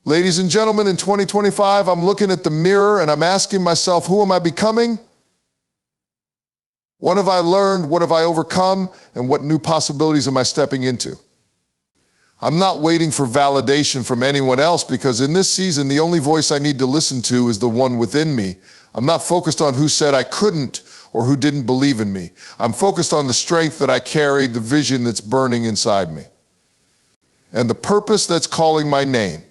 Ladies and gentlemen, in 2025, I'm looking at the mirror and I'm asking myself, who am I becoming? What have I learned? What have I overcome? And what new possibilities am I stepping into? I'm not waiting for validation from anyone else, because in this season, the only voice I need to listen to is the one within me. I'm not focused on who said I couldn't or who didn't believe in me. I'm focused on the strength that I carry, the vision that's burning inside me, and the purpose that's calling my name.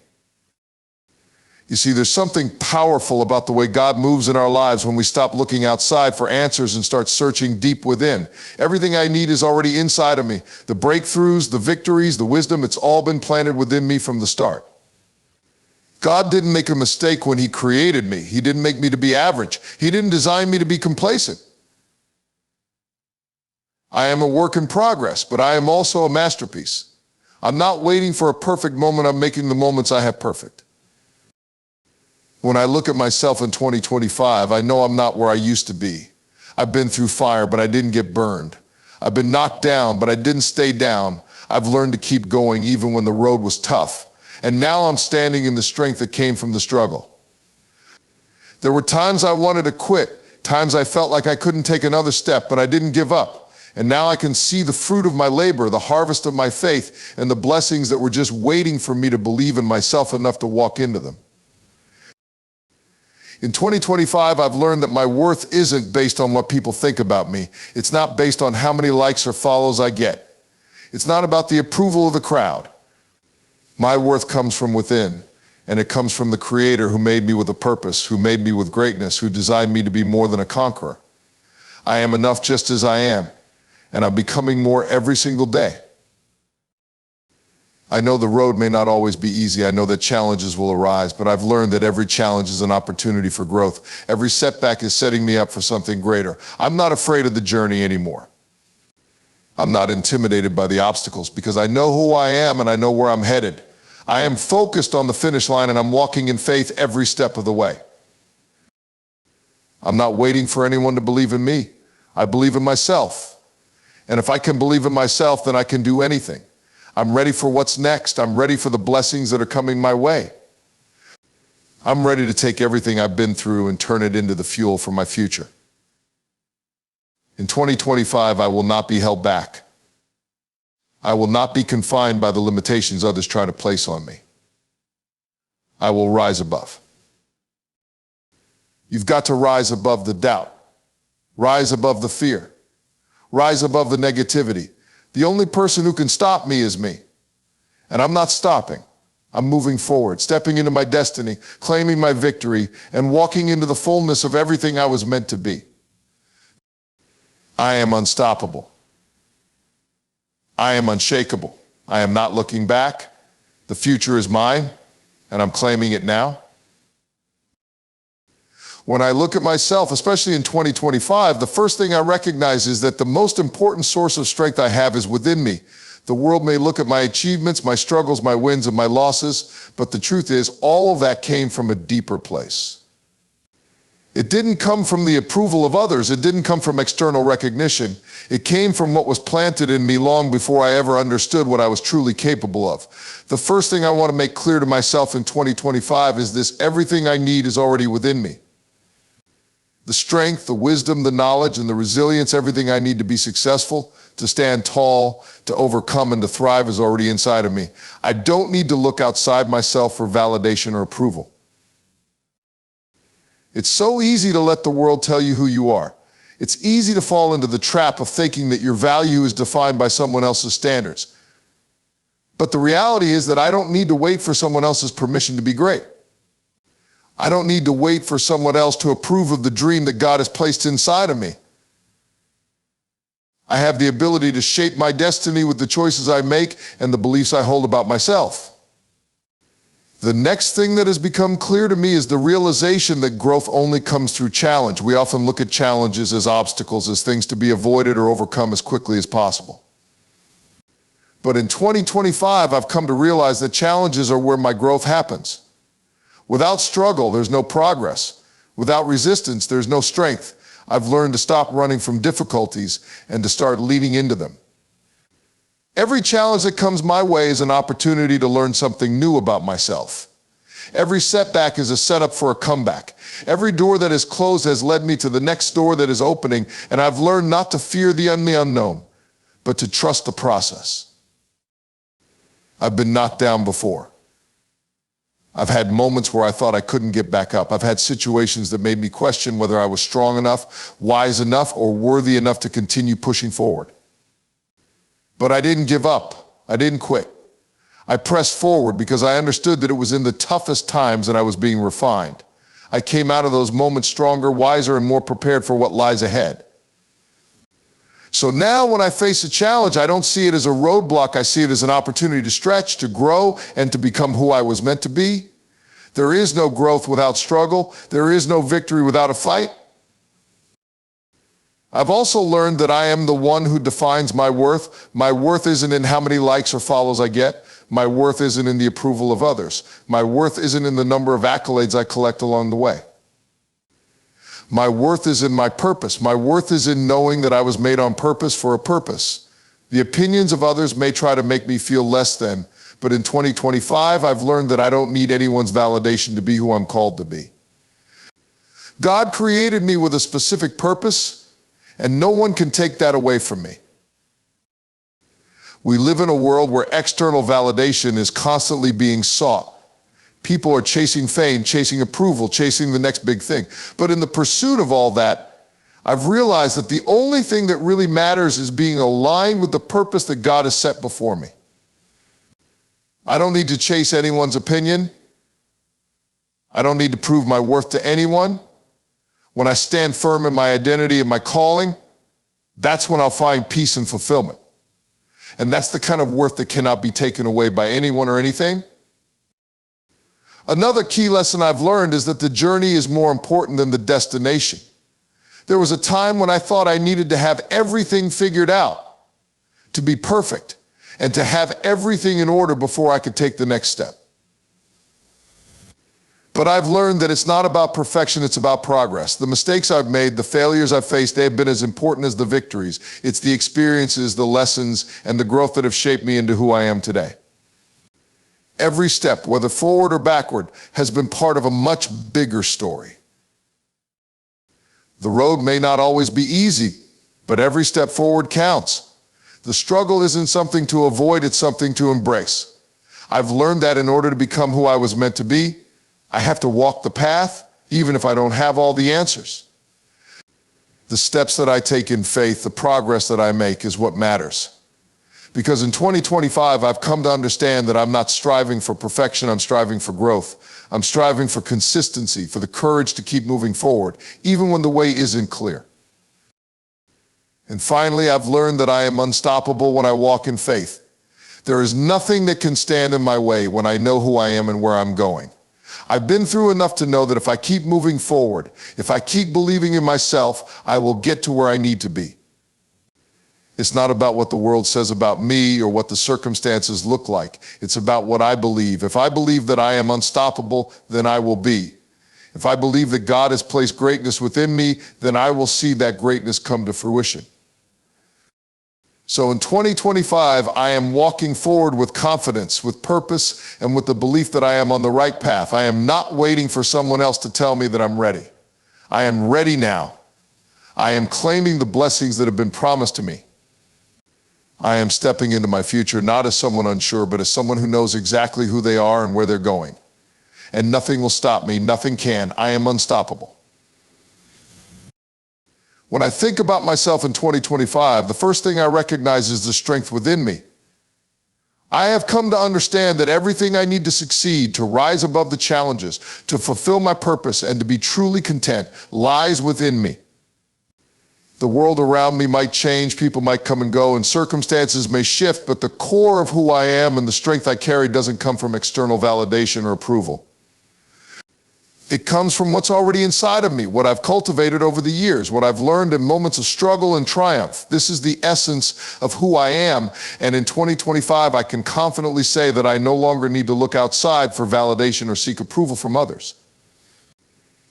You see, there's something powerful about the way God moves in our lives when we stop looking outside for answers and start searching deep within. Everything I need is already inside of me. The breakthroughs, the victories, the wisdom, it's all been planted within me from the start. God didn't make a mistake when He created me. He didn't make me to be average. He didn't design me to be complacent. I am a work in progress, but I am also a masterpiece. I'm not waiting for a perfect moment. I'm making the moments I have perfect. When I look at myself in 2025, I know I'm not where I used to be. I've been through fire, but I didn't get burned. I've been knocked down, but I didn't stay down. I've learned to keep going even when the road was tough. And now I'm standing in the strength that came from the struggle. There were times I wanted to quit, times I felt like I couldn't take another step, but I didn't give up. And now I can see the fruit of my labor, the harvest of my faith, and the blessings that were just waiting for me to believe in myself enough to walk into them. In 2025, I've learned that my worth isn't based on what people think about me. It's not based on how many likes or follows I get. It's not about the approval of the crowd. My worth comes from within, and it comes from the Creator who made me with a purpose, who made me with greatness, who designed me to be more than a conqueror. I am enough just as I am, and I'm becoming more every single day. I know the road may not always be easy. I know that challenges will arise, but I've learned that every challenge is an opportunity for growth. Every setback is setting me up for something greater. I'm not afraid of the journey anymore. I'm not intimidated by the obstacles, because I know who I am and I know where I'm headed. I am focused on the finish line, and I'm walking in faith every step of the way. I'm not waiting for anyone to believe in me. I believe in myself. And if I can believe in myself, then I can do anything. I'm ready for what's next. I'm ready for the blessings that are coming my way. I'm ready to take everything I've been through and turn it into the fuel for my future. In 2025, I will not be held back. I will not be confined by the limitations others try to place on me. I will rise above. You've got to rise above the doubt. Rise above the fear. Rise above the negativity. The only person who can stop me is me. And I'm not stopping. I'm moving forward, stepping into my destiny, claiming my victory, and walking into the fullness of everything I was meant to be. I am unstoppable. I am unshakable. I am not looking back. The future is mine, and I'm claiming it now. When I look at myself, especially in 2025, the first thing I recognize is that the most important source of strength I have is within me. The world may look at my achievements, my struggles, my wins, and my losses, but the truth is, all of that came from a deeper place. It didn't come from the approval of others. It didn't come from external recognition. It came from what was planted in me long before I ever understood what I was truly capable of. The first thing I want to make clear to myself in 2025 is this: everything I need is already within me. The strength, the wisdom, the knowledge, and the resilience, everything I need to be successful, to stand tall, to overcome, and to thrive is already inside of me. I don't need to look outside myself for validation or approval. It's so easy to let the world tell you who you are. It's easy to fall into the trap of thinking that your value is defined by someone else's standards. But the reality is that I don't need to wait for someone else's permission to be great. I don't need to wait for someone else to approve of the dream that God has placed inside of me. I have the ability to shape my destiny with the choices I make and the beliefs I hold about myself. The next thing that has become clear to me is the realization that growth only comes through challenge. We often look at challenges as obstacles, as things to be avoided or overcome as quickly as possible. But in 2025, I've come to realize that challenges are where my growth happens. Without struggle, there's no progress. Without resistance, there's no strength. I've learned to stop running from difficulties and to start leading into them. Every challenge that comes my way is an opportunity to learn something new about myself. Every setback is a setup for a comeback. Every door that is closed has led me to the next door that is opening, and I've learned not to fear the unknown, but to trust the process. I've been knocked down before. I've had moments where I thought I couldn't get back up. I've had situations that made me question whether I was strong enough, wise enough, or worthy enough to continue pushing forward. But I didn't give up. I didn't quit. I pressed forward because I understood that it was in the toughest times that I was being refined. I came out of those moments stronger, wiser, and more prepared for what lies ahead. So now when I face a challenge, I don't see it as a roadblock. I see it as an opportunity to stretch, to grow, and to become who I was meant to be. There is no growth without struggle. There is no victory without a fight. I've also learned that I am the one who defines my worth. My worth isn't in how many likes or follows I get. My worth isn't in the approval of others. My worth isn't in the number of accolades I collect along the way. My worth is in my purpose. My worth is in knowing that I was made on purpose for a purpose. The opinions of others may try to make me feel less than, but in 2025, I've learned that I don't need anyone's validation to be who I'm called to be. God created me with a specific purpose, and no one can take that away from me. We live in a world where external validation is constantly being sought. People are chasing fame, chasing approval, chasing the next big thing. But in the pursuit of all that, I've realized that the only thing that really matters is being aligned with the purpose that God has set before me. I don't need to chase anyone's opinion. I don't need to prove my worth to anyone. When I stand firm in my identity and my calling, that's when I'll find peace and fulfillment. And that's the kind of worth that cannot be taken away by anyone or anything. Another key lesson I've learned is that the journey is more important than the destination. There was a time when I thought I needed to have everything figured out, to be perfect, and to have everything in order before I could take the next step. But I've learned that it's not about perfection, it's about progress. The mistakes I've made, the failures I've faced, they have been as important as the victories. It's the experiences, the lessons, and the growth that have shaped me into who I am today. Every step, whether forward or backward, has been part of a much bigger story. The road may not always be easy, but every step forward counts. The struggle isn't something to avoid, it's something to embrace. I've learned that in order to become who I was meant to be, I have to walk the path, even if I don't have all the answers. The steps that I take in faith, the progress that I make is what matters. Because in 2025, I've come to understand that I'm not striving for perfection, I'm striving for growth. I'm striving for consistency, for the courage to keep moving forward, even when the way isn't clear. And finally, I've learned that I am unstoppable when I walk in faith. There is nothing that can stand in my way when I know who I am and where I'm going. I've been through enough to know that if I keep moving forward, if I keep believing in myself, I will get to where I need to be. It's not about what the world says about me or what the circumstances look like. It's about what I believe. If I believe that I am unstoppable, then I will be. If I believe that God has placed greatness within me, then I will see that greatness come to fruition. So in 2025, I am walking forward with confidence, with purpose, and with the belief that I am on the right path. I am not waiting for someone else to tell me that I'm ready. I am ready now. I am claiming the blessings that have been promised to me. I am stepping into my future not as someone unsure, but as someone who knows exactly who they are and where they're going. And nothing will stop me, nothing can. I am unstoppable. When I think about myself in 2025, the first thing I recognize is the strength within me. I have come to understand that everything I need to succeed, to rise above the challenges, to fulfill my purpose, and to be truly content lies within me. The world around me might change, people might come and go, and circumstances may shift, but the core of who I am and the strength I carry doesn't come from external validation or approval. It comes from what's already inside of me, what I've cultivated over the years, what I've learned in moments of struggle and triumph. This is the essence of who I am, and in 2025, I can confidently say that I no longer need to look outside for validation or seek approval from others.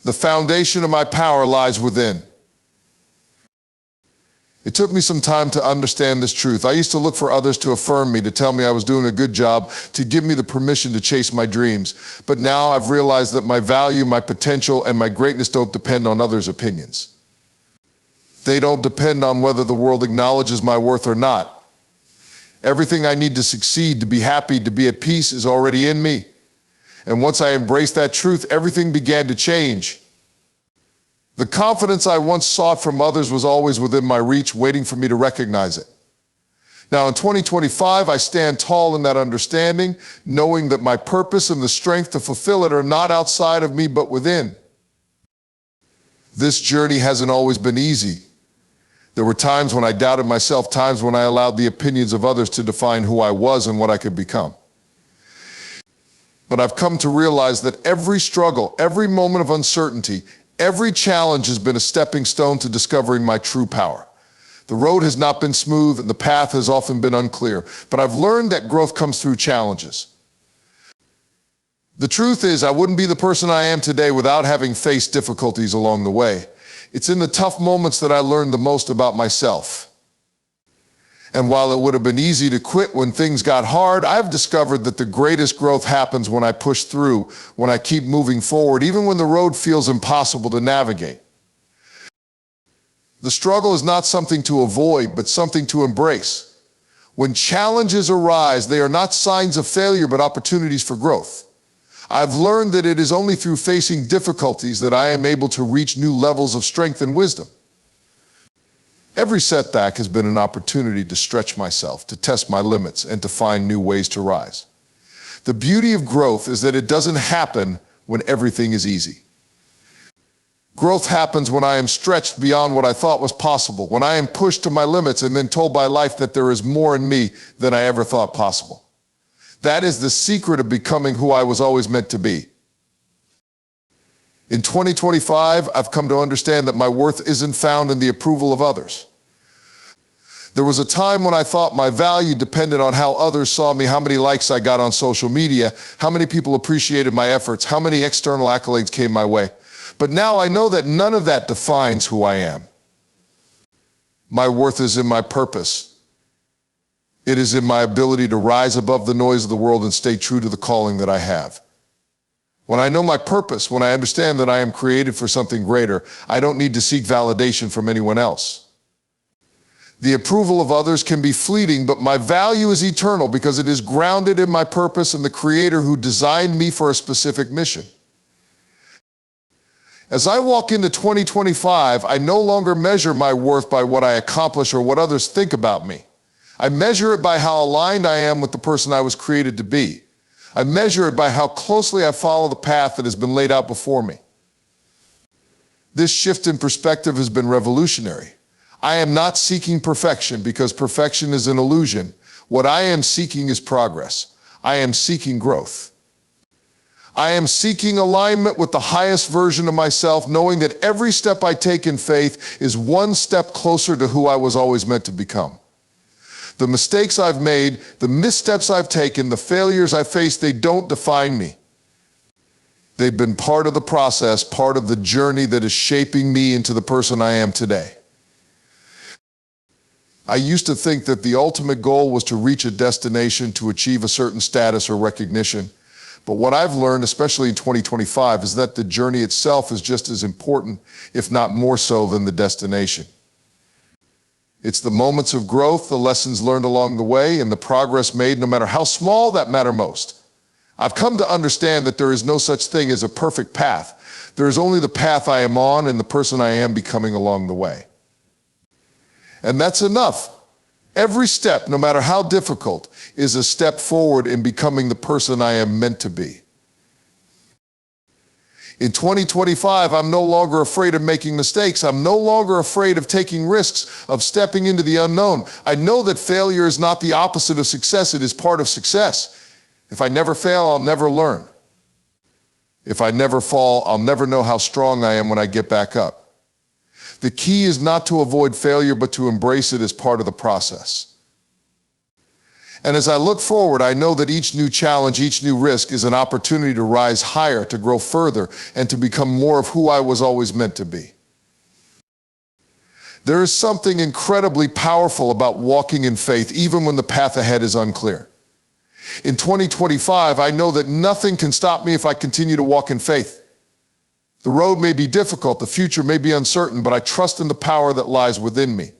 The foundation of my power lies within. It took me some time to understand this truth. I used to look for others to affirm me, to tell me I was doing a good job, to give me the permission to chase my dreams. But now I've realized that my value, my potential, and my greatness don't depend on others' opinions. They don't depend on whether the world acknowledges my worth or not. Everything I need to succeed, to be happy, to be at peace is already in me. And once I embraced that truth, everything began to change. The confidence I once sought from others was always within my reach, waiting for me to recognize it. Now in 2025, I stand tall in that understanding, knowing that my purpose and the strength to fulfill it are not outside of me, but within. This journey hasn't always been easy. There were times when I doubted myself, times when I allowed the opinions of others to define who I was and what I could become. But I've come to realize that every struggle, every moment of uncertainty, every challenge has been a stepping stone to discovering my true power. The road has not been smooth and the path has often been unclear, but I've learned that growth comes through challenges. The truth is, I wouldn't be the person I am today without having faced difficulties along the way. It's in the tough moments that I learned the most about myself. And while it would have been easy to quit when things got hard, I've discovered that the greatest growth happens when I push through, when I keep moving forward, even when the road feels impossible to navigate. The struggle is not something to avoid, but something to embrace. When challenges arise, they are not signs of failure, but opportunities for growth. I've learned that it is only through facing difficulties that I am able to reach new levels of strength and wisdom. Every setback has been an opportunity to stretch myself, to test my limits, and to find new ways to rise. The beauty of growth is that it doesn't happen when everything is easy. Growth happens when I am stretched beyond what I thought was possible, when I am pushed to my limits and then told by life that there is more in me than I ever thought possible. That is the secret of becoming who I was always meant to be. In 2025, I've come to understand that my worth isn't found in the approval of others. There was a time when I thought my value depended on how others saw me, how many likes I got on social media, how many people appreciated my efforts, how many external accolades came my way. But now I know that none of that defines who I am. My worth is in my purpose. It is in my ability to rise above the noise of the world and stay true to the calling that I have. When I know my purpose, when I understand that I am created for something greater, I don't need to seek validation from anyone else. The approval of others can be fleeting, but my value is eternal because it is grounded in my purpose and the Creator who designed me for a specific mission. As I walk into 2025, I no longer measure my worth by what I accomplish or what others think about me. I measure it by how aligned I am with the person I was created to be. I measure it by how closely I follow the path that has been laid out before me. This shift in perspective has been revolutionary. I am not seeking perfection because perfection is an illusion. What I am seeking is progress. I am seeking growth. I am seeking alignment with the highest version of myself, knowing that every step I take in faith is one step closer to who I was always meant to become. The mistakes I've made, the missteps I've taken, the failures I faced, they don't define me. They've been part of the process, part of the journey that is shaping me into the person I am today. I used to think that the ultimate goal was to reach a destination, to achieve a certain status or recognition. But what I've learned, especially in 2025, is that the journey itself is just as important, if not more so, than the destination. It's the moments of growth, the lessons learned along the way, and the progress made, no matter how small, that matter most. I've come to understand that there is no such thing as a perfect path. There is only the path I am on and the person I am becoming along the way. And that's enough. Every step, no matter how difficult, is a step forward in becoming the person I am meant to be. In 2025, I'm no longer afraid of making mistakes. I'm no longer afraid of taking risks, of stepping into the unknown. I know that failure is not the opposite of success. It is part of success. If I never fail, I'll never learn. If I never fall, I'll never know how strong I am when I get back up. The key is not to avoid failure, but to embrace it as part of the process. And as I look forward, I know that each new challenge, each new risk is an opportunity to rise higher, to grow further, and to become more of who I was always meant to be. There is something incredibly powerful about walking in faith, even when the path ahead is unclear. In 2025, I know that nothing can stop me if I continue to walk in faith. The road may be difficult, the future may be uncertain, but I trust in the power that lies within me.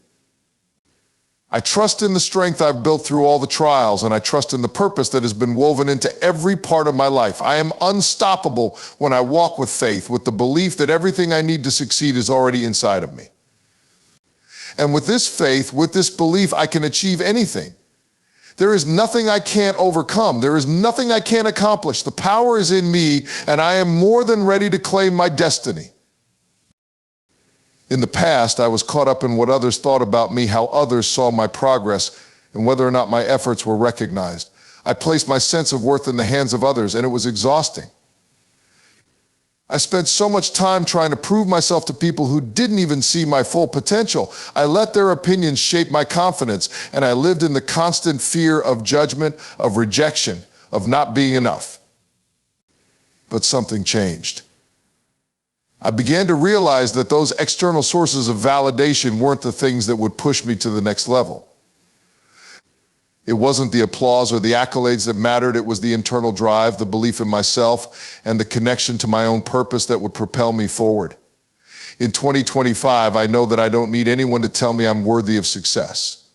I trust in the strength I've built through all the trials, and I trust in the purpose that has been woven into every part of my life. I am unstoppable when I walk with faith, with the belief that everything I need to succeed is already inside of me. And with this faith, with this belief, I can achieve anything. There is nothing I can't overcome. There is nothing I can't accomplish. The power is in me, and I am more than ready to claim my destiny. In the past, I was caught up in what others thought about me, how others saw my progress, and whether or not my efforts were recognized. I placed my sense of worth in the hands of others, and it was exhausting. I spent so much time trying to prove myself to people who didn't even see my full potential. I let their opinions shape my confidence, and I lived in the constant fear of judgment, of rejection, of not being enough. But something changed. I began to realize that those external sources of validation weren't the things that would push me to the next level. It wasn't the applause or the accolades that mattered. It was the internal drive, the belief in myself, and the connection to my own purpose that would propel me forward. In 2025, I know that I don't need anyone to tell me I'm worthy of success.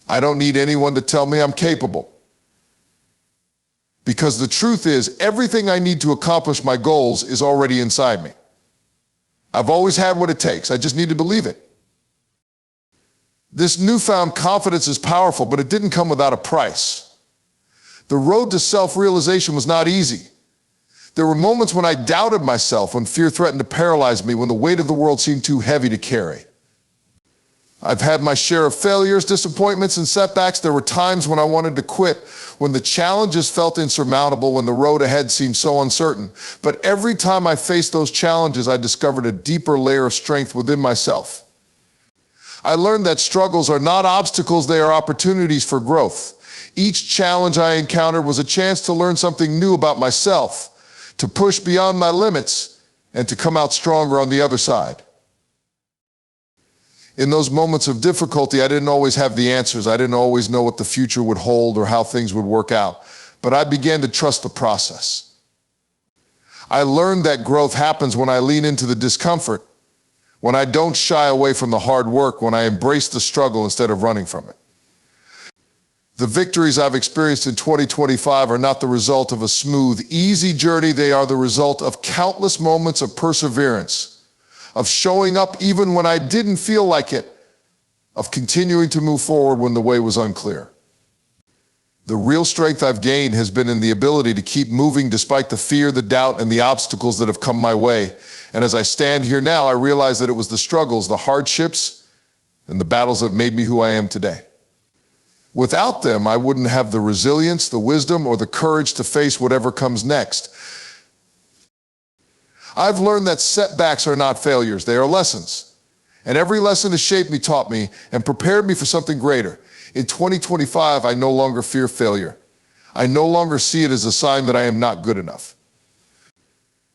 I don't need anyone to tell me I'm capable. Because the truth is, everything I need to accomplish my goals is already inside me. I've always had what it takes. I just need to believe it. This newfound confidence is powerful, but it didn't come without a price. The road to self-realization was not easy. There were moments when I doubted myself, when fear threatened to paralyze me, when the weight of the world seemed too heavy to carry. I've had my share of failures, disappointments, and setbacks. There were times when I wanted to quit, when the challenges felt insurmountable, when the road ahead seemed so uncertain. But every time I faced those challenges, I discovered a deeper layer of strength within myself. I learned that struggles are not obstacles, they are opportunities for growth. Each challenge I encountered was a chance to learn something new about myself, to push beyond my limits, and to come out stronger on the other side. In those moments of difficulty, I didn't always have the answers. I didn't always know what the future would hold or how things would work out. But I began to trust the process. I learned that growth happens when I lean into the discomfort, when I don't shy away from the hard work, when I embrace the struggle instead of running from it. The victories I've experienced in 2025 are not the result of a smooth, easy journey. They are the result of countless moments of perseverance, of showing up even when I didn't feel like it, of continuing to move forward when the way was unclear. The real strength I've gained has been in the ability to keep moving despite the fear, the doubt, and the obstacles that have come my way. And as I stand here now, I realize that it was the struggles, the hardships, and the battles that made me who I am today. Without them, I wouldn't have the resilience, the wisdom, or the courage to face whatever comes next. I've learned that setbacks are not failures, they are lessons. And every lesson has shaped me, taught me, and prepared me for something greater. In 2025, I no longer fear failure. I no longer see it as a sign that I am not good enough.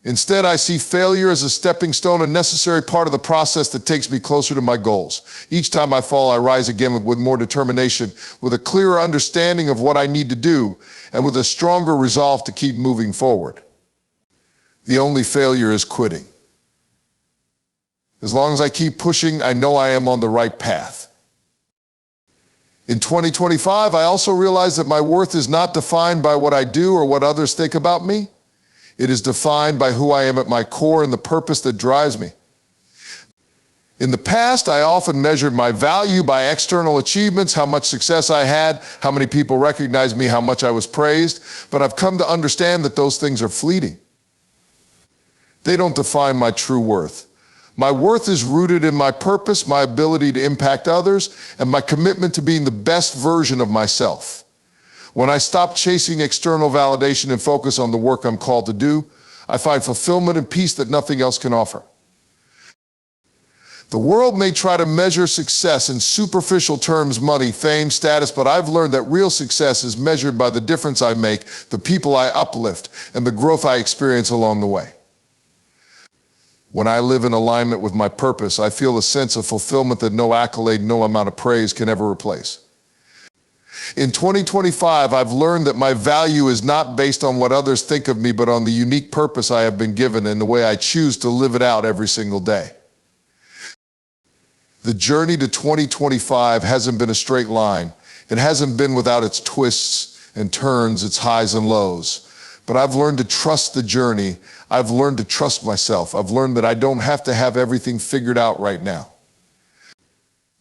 Instead, I see failure as a stepping stone, a necessary part of the process that takes me closer to my goals. Each time I fall, I rise again with more determination, with a clearer understanding of what I need to do, and with a stronger resolve to keep moving forward. The only failure is quitting. As long as I keep pushing, I know I am on the right path. In 2025, I also realized that my worth is not defined by what I do or what others think about me. It is defined by who I am at my core and the purpose that drives me. In the past, I often measured my value by external achievements, how much success I had, how many people recognized me, how much I was praised. But I've come to understand that those things are fleeting. They don't define my true worth. My worth is rooted in my purpose, my ability to impact others, and my commitment to being the best version of myself. When I stop chasing external validation and focus on the work I'm called to do, I find fulfillment and peace that nothing else can offer. The world may try to measure success in superficial terms, money, fame, status, but I've learned that real success is measured by the difference I make, the people I uplift, and the growth I experience along the way. When I live in alignment with my purpose, I feel a sense of fulfillment that no accolade, no amount of praise can ever replace. In 2025, I've learned that my value is not based on what others think of me, but on the unique purpose I have been given and the way I choose to live it out every single day. The journey to 2025 hasn't been a straight line. It hasn't been without its twists and turns, its highs and lows. But I've learned to trust the journey. I've learned to trust myself. I've learned that I don't have to have everything figured out right now.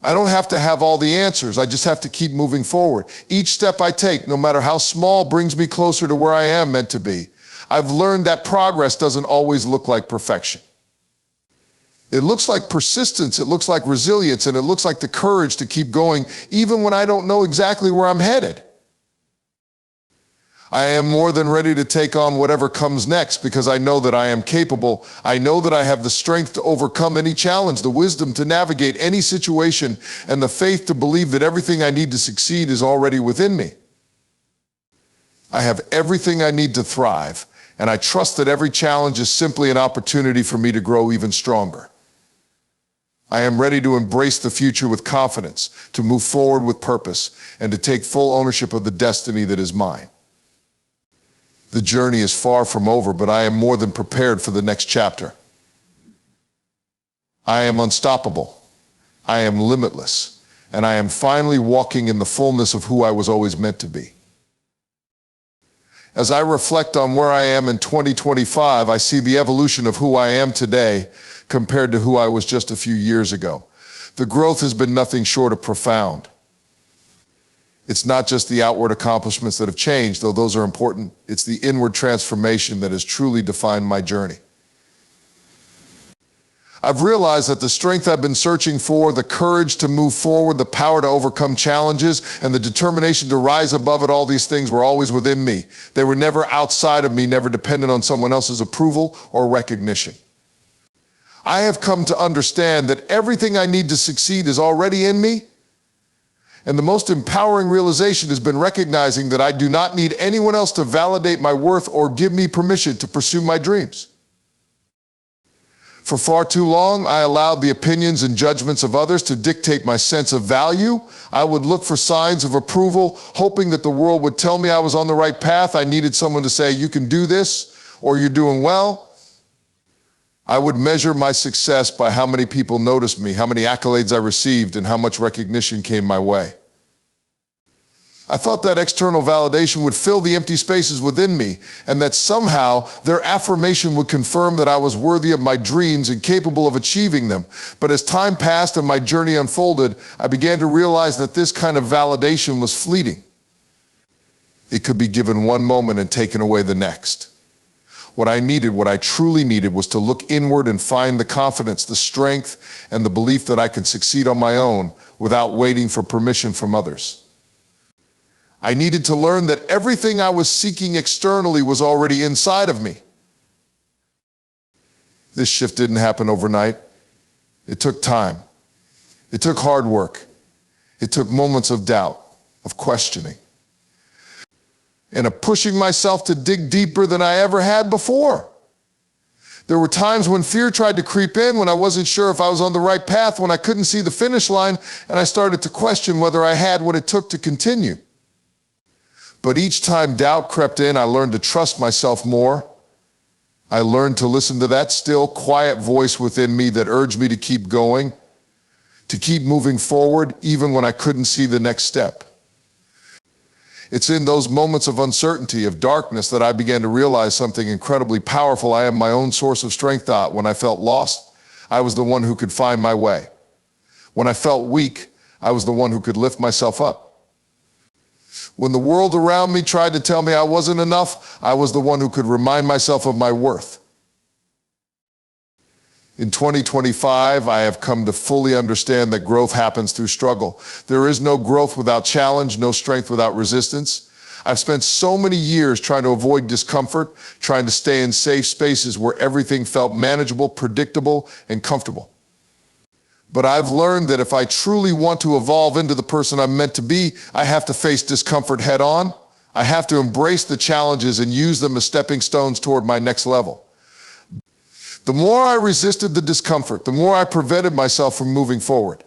I don't have to have all the answers. I just have to keep moving forward. Each step I take, no matter how small, brings me closer to where I am meant to be. I've learned that progress doesn't always look like perfection. It looks like persistence, it looks like resilience, and it looks like the courage to keep going even when I don't know exactly where I'm headed. I am more than ready to take on whatever comes next because I know that I am capable. I know that I have the strength to overcome any challenge, the wisdom to navigate any situation, and the faith to believe that everything I need to succeed is already within me. I have everything I need to thrive, and I trust that every challenge is simply an opportunity for me to grow even stronger. I am ready to embrace the future with confidence, to move forward with purpose, and to take full ownership of the destiny that is mine. The journey is far from over, but I am more than prepared for the next chapter. I am unstoppable. I am limitless, and I am finally walking in the fullness of who I was always meant to be. As I reflect on where I am in 2025, I see the evolution of who I am today compared to who I was just a few years ago. The growth has been nothing short of profound. It's not just the outward accomplishments that have changed, though those are important. It's the inward transformation that has truly defined my journey. I've realized that the strength I've been searching for, the courage to move forward, the power to overcome challenges, and the determination to rise above it, all these things were always within me. They were never outside of me, never dependent on someone else's approval or recognition. I have come to understand that everything I need to succeed is already in me. And the most empowering realization has been recognizing that I do not need anyone else to validate my worth or give me permission to pursue my dreams. For far too long, I allowed the opinions and judgments of others to dictate my sense of value. I would look for signs of approval, hoping that the world would tell me I was on the right path. I needed someone to say, "You can do this," or "You're doing well." I would measure my success by how many people noticed me, how many accolades I received, and how much recognition came my way. I thought that external validation would fill the empty spaces within me, and that somehow their affirmation would confirm that I was worthy of my dreams and capable of achieving them. But as time passed and my journey unfolded, I began to realize that this kind of validation was fleeting. It could be given one moment and taken away the next. What I truly needed, was to look inward and find the confidence, the strength, and the belief that I could succeed on my own without waiting for permission from others. I needed to learn that everything I was seeking externally was already inside of me. This shift didn't happen overnight. It took time. It took hard work. It took moments of doubt, of questioning, and of pushing myself to dig deeper than I ever had before. There were times when fear tried to creep in, when I wasn't sure if I was on the right path, when I couldn't see the finish line, and I started to question whether I had what it took to continue. But each time doubt crept in, I learned to trust myself more. I learned to listen to that still, quiet voice within me that urged me to keep going, to keep moving forward, even when I couldn't see the next step. It's in those moments of uncertainty, of darkness, that I began to realize something incredibly powerful. I am my own source of strength. When I felt lost, I was the one who could find my way. When I felt weak, I was the one who could lift myself up. When the world around me tried to tell me I wasn't enough, I was the one who could remind myself of my worth. In 2025, I have come to fully understand that growth happens through struggle. There is no growth without challenge, no strength without resistance. I've spent so many years trying to avoid discomfort, trying to stay in safe spaces where everything felt manageable, predictable, and comfortable. But I've learned that if I truly want to evolve into the person I'm meant to be, I have to face discomfort head on. I have to embrace the challenges and use them as stepping stones toward my next level. The more I resisted the discomfort, the more I prevented myself from moving forward.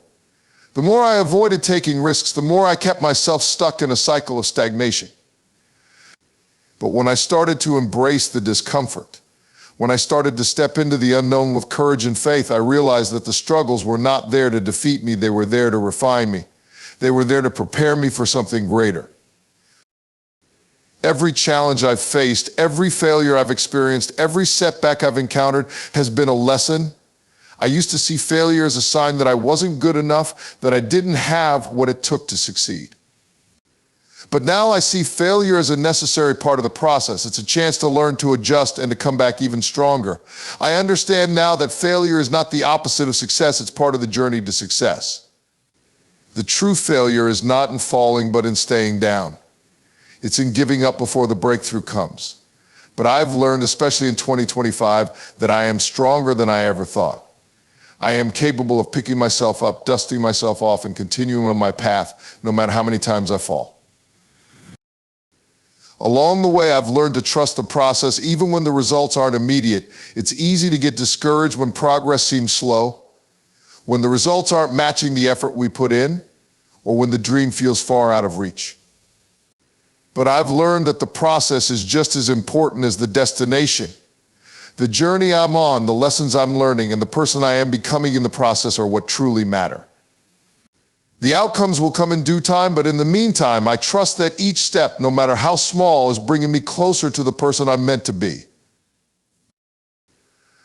The more I avoided taking risks, the more I kept myself stuck in a cycle of stagnation. But when I started to embrace the discomfort, when I started to step into the unknown with courage and faith, I realized that the struggles were not there to defeat me, they were there to refine me. They were there to prepare me for something greater. Every challenge I've faced, every failure I've experienced, every setback I've encountered has been a lesson. I used to see failure as a sign that I wasn't good enough, that I didn't have what it took to succeed. But now I see failure as a necessary part of the process. It's a chance to learn to adjust and to come back even stronger. I understand now that failure is not the opposite of success, it's part of the journey to success. The true failure is not in falling, but in staying down. It's in giving up before the breakthrough comes. But I've learned, especially in 2025, that I am stronger than I ever thought. I am capable of picking myself up, dusting myself off, and continuing on my path, no matter how many times I fall. Along the way, I've learned to trust the process, even when the results aren't immediate. It's easy to get discouraged when progress seems slow, when the results aren't matching the effort we put in, or when the dream feels far out of reach. But I've learned that the process is just as important as the destination. The journey I'm on, the lessons I'm learning, and the person I am becoming in the process are what truly matter. The outcomes will come in due time, but in the meantime, I trust that each step, no matter how small, is bringing me closer to the person I'm meant to be.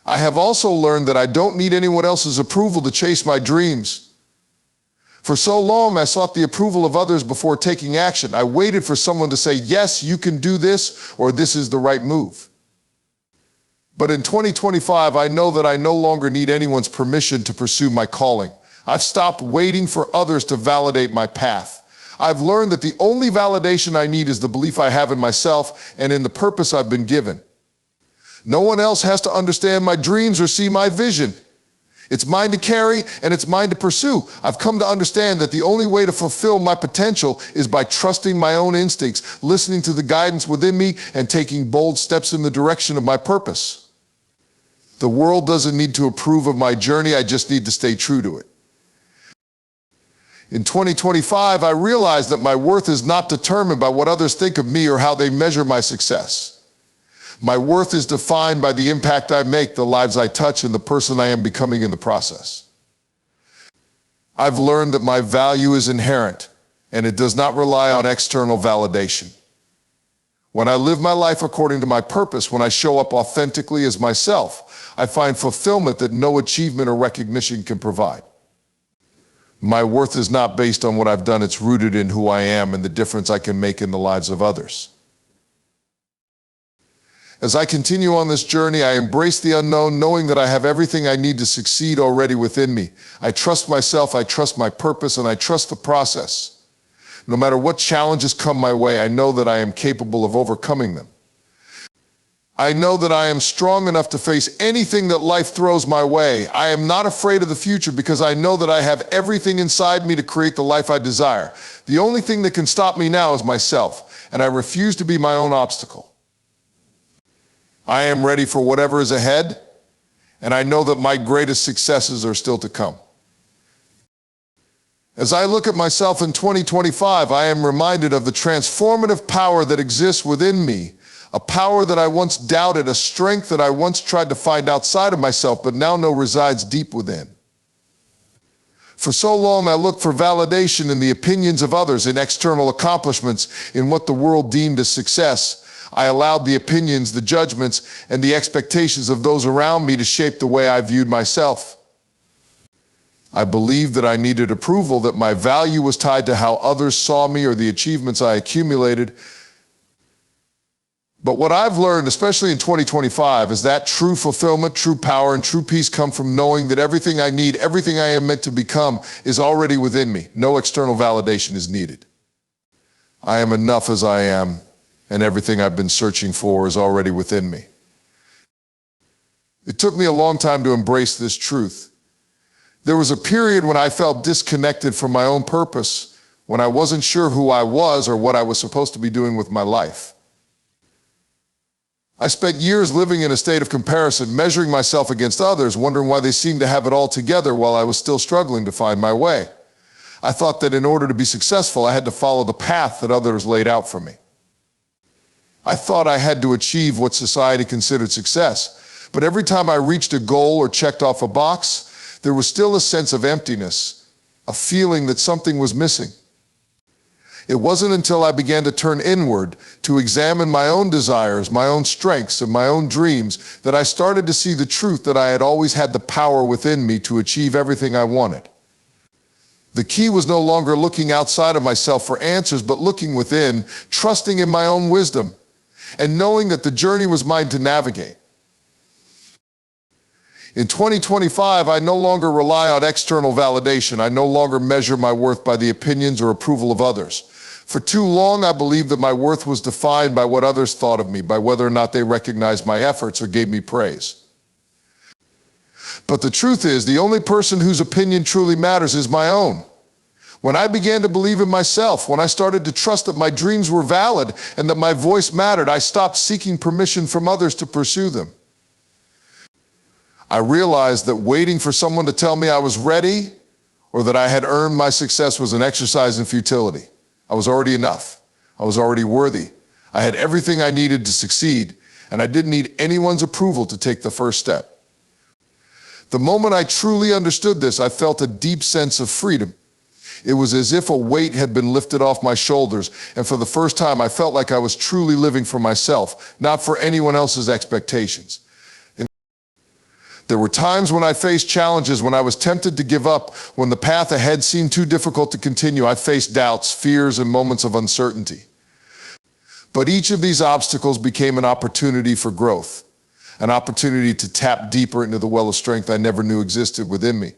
I have also learned that I don't need anyone else's approval to chase my dreams. For so long, I sought the approval of others before taking action. I waited for someone to say, yes, you can do this, or this is the right move. But in 2025, I know that I no longer need anyone's permission to pursue my calling. I've stopped waiting for others to validate my path. I've learned that the only validation I need is the belief I have in myself and in the purpose I've been given. No one else has to understand my dreams or see my vision. It's mine to carry and it's mine to pursue. I've come to understand that the only way to fulfill my potential is by trusting my own instincts, listening to the guidance within me, and taking bold steps in the direction of my purpose. The world doesn't need to approve of my journey, I just need to stay true to it. In 2025, I realized that my worth is not determined by what others think of me or how they measure my success. My worth is defined by the impact I make, the lives I touch, and the person I am becoming in the process. I've learned that my value is inherent, and it does not rely on external validation. When I live my life according to my purpose, when I show up authentically as myself, I find fulfillment that no achievement or recognition can provide. My worth is not based on what I've done, it's rooted in who I am and the difference I can make in the lives of others. As I continue on this journey, I embrace the unknown, knowing that I have everything I need to succeed already within me. I trust myself, I trust my purpose, and I trust the process. No matter what challenges come my way, I know that I am capable of overcoming them. I know that I am strong enough to face anything that life throws my way. I am not afraid of the future because I know that I have everything inside me to create the life I desire. The only thing that can stop me now is myself, and I refuse to be my own obstacle. I am ready for whatever is ahead, and I know that my greatest successes are still to come. As I look at myself in 2025, I am reminded of the transformative power that exists within me, a power that I once doubted, a strength that I once tried to find outside of myself, but now know resides deep within. For so long, I looked for validation in the opinions of others, in external accomplishments, in what the world deemed as success. I allowed the opinions, the judgments, and the expectations of those around me to shape the way I viewed myself. I believed that I needed approval, that my value was tied to how others saw me or the achievements I accumulated. But what I've learned, especially in 2025, is that true fulfillment, true power, and true peace come from knowing that everything I need, everything I am meant to become, is already within me. No external validation is needed. I am enough as I am, and everything I've been searching for is already within me. It took me a long time to embrace this truth. There was a period when I felt disconnected from my own purpose, when I wasn't sure who I was or what I was supposed to be doing with my life. I spent years living in a state of comparison, measuring myself against others, wondering why they seemed to have it all together while I was still struggling to find my way. I thought that in order to be successful, I had to follow the path that others laid out for me. I thought I had to achieve what society considered success, but every time I reached a goal or checked off a box, there was still a sense of emptiness, a feeling that something was missing. It wasn't until I began to turn inward, to examine my own desires, my own strengths, and my own dreams, that I started to see the truth that I had always had the power within me to achieve everything I wanted. The key was no longer looking outside of myself for answers, but looking within, trusting in my own wisdom, and knowing that the journey was mine to navigate. In 2025, I no longer rely on external validation. I no longer measure my worth by the opinions or approval of others. For too long, I believed that my worth was defined by what others thought of me, by whether or not they recognized my efforts or gave me praise. But the truth is, the only person whose opinion truly matters is my own. When I began to believe in myself, when I started to trust that my dreams were valid and that my voice mattered, I stopped seeking permission from others to pursue them. I realized that waiting for someone to tell me I was ready or that I had earned my success was an exercise in futility. I was already enough. I was already worthy. I had everything I needed to succeed, and I didn't need anyone's approval to take the first step. The moment I truly understood this, I felt a deep sense of freedom. It was as if a weight had been lifted off my shoulders, and for the first time, I felt like I was truly living for myself, not for anyone else's expectations. There were times when I faced challenges, when I was tempted to give up, when the path ahead seemed too difficult to continue. I faced doubts, fears, and moments of uncertainty. But each of these obstacles became an opportunity for growth, an opportunity to tap deeper into the well of strength I never knew existed within me.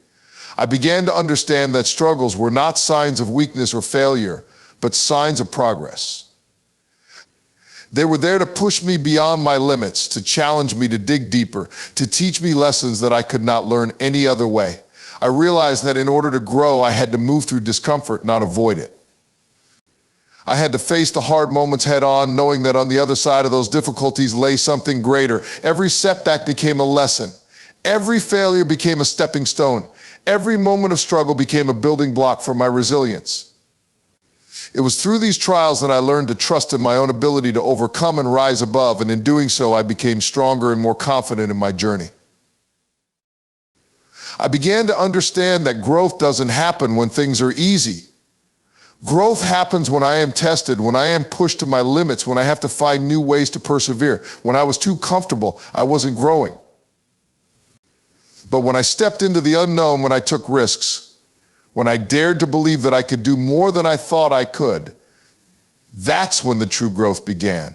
I began to understand that struggles were not signs of weakness or failure, but signs of progress. They were there to push me beyond my limits, to challenge me to dig deeper, to teach me lessons that I could not learn any other way. I realized that in order to grow, I had to move through discomfort, not avoid it. I had to face the hard moments head on, knowing that on the other side of those difficulties lay something greater. Every setback became a lesson. Every failure became a stepping stone. Every moment of struggle became a building block for my resilience. It was through these trials that I learned to trust in my own ability to overcome and rise above, and in doing so, I became stronger and more confident in my journey. I began to understand that growth doesn't happen when things are easy. Growth happens when I am tested, when I am pushed to my limits, when I have to find new ways to persevere. When I was too comfortable, I wasn't growing. But when I stepped into the unknown, when I took risks, when I dared to believe that I could do more than I thought I could, that's when the true growth began.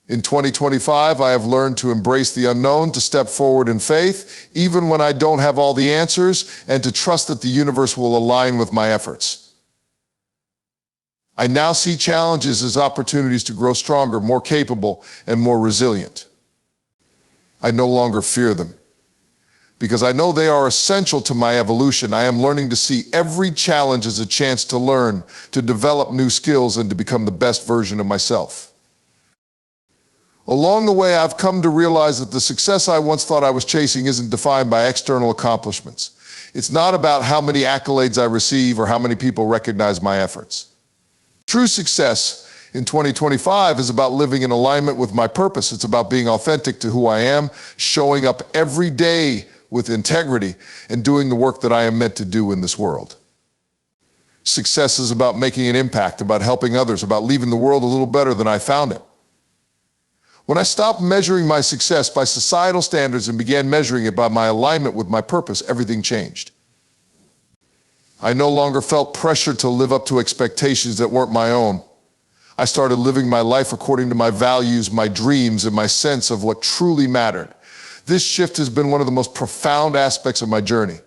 In 2025, I have learned to embrace the unknown, to step forward in faith, even when I don't have all the answers, and to trust that the universe will align with my efforts. I now see challenges as opportunities to grow stronger, more capable, and more resilient. I no longer fear them, because I know they are essential to my evolution. I am learning to see every challenge as a chance to learn, to develop new skills, and to become the best version of myself. Along the way, I've come to realize that the success I once thought I was chasing isn't defined by external accomplishments. It's not about how many accolades I receive or how many people recognize my efforts. True success in 2025 is about living in alignment with my purpose. It's about being authentic to who I am, showing up every day with integrity, and doing the work that I am meant to do in this world. Success is about making an impact, about helping others, about leaving the world a little better than I found it. When I stopped measuring my success by societal standards and began measuring it by my alignment with my purpose, everything changed. I no longer felt pressure to live up to expectations that weren't my own. I started living my life according to my values, my dreams, and my sense of what truly mattered. This shift has been one of the most profound aspects of my journey.